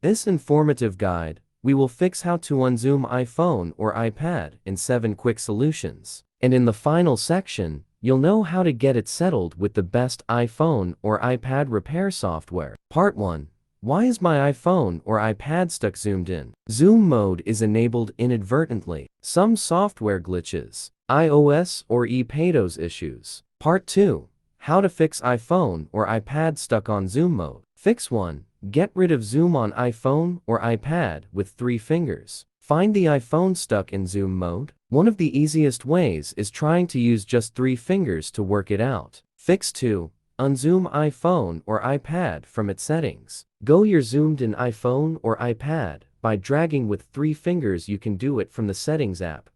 this informative guide, we will fix how to unzoom iPhone or iPad in 7 quick solutions. And in the final section, you'll know how to get it settled with the best iPhone or iPad repair software. Part 1. Why is my iPhone or iPad stuck zoomed in? Zoom mode is enabled inadvertently. Some software glitches, iOS or iPadOS issues. Part 2. How to fix iPhone or iPad stuck on zoom mode. Fix 1. Get rid of zoom on iPhone or iPad with 3 fingers. Find the iPhone stuck in zoom mode. One of the easiest ways is trying to use just 3 fingers to work it out. Fix 2. Unzoom iPhone or iPad from its settings. Go your zoomed in iPhone or iPad. By dragging with 3 fingers you can do it from the Settings app.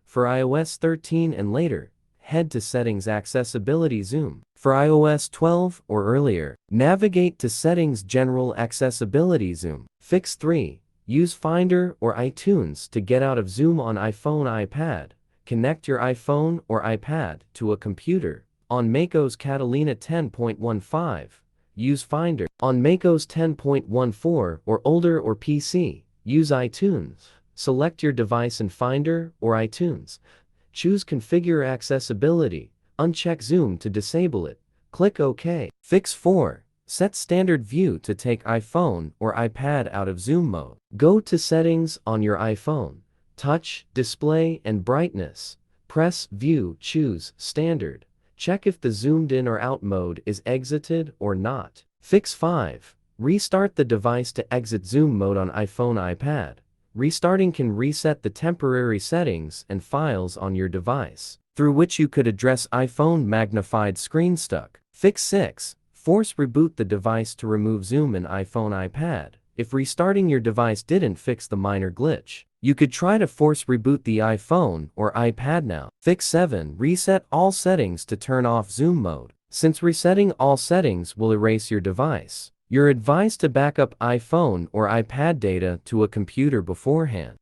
For iOS 13 and later, head to Settings Accessibility Zoom. For iOS 12 or earlier, navigate to Settings General Accessibility Zoom. Fix 3. Use Finder or iTunes to get out of zoom on iPhone iPad. Connect your iPhone or iPad to a computer. On macOS Catalina 10.15, use Finder. On macOS 10.14 or older or PC, use iTunes. Select your device in Finder or iTunes. Choose Configure Accessibility. Uncheck Zoom to disable it. Click OK. Fix 4. Set Standard View to take iPhone or iPad out of zoom mode. Go to Settings on your iPhone. Touch, Display and Brightness. Press View, choose Standard. Check if the zoomed in or out mode is exited or not. Fix 5. Restart the device to exit zoom mode on iPhone iPad. Restarting can reset the temporary settings and files on your device, through which you could address iPhone magnified screen stuck. Fix 6. Force reboot the device to remove zoom in iPhone iPad. If restarting your device didn't fix the minor glitch, you could try to force reboot the iPhone or iPad now. Fix 7. Reset all settings to turn off zoom mode. Since resetting all settings will erase your device, you're advised to back up iPhone or iPad data to a computer beforehand.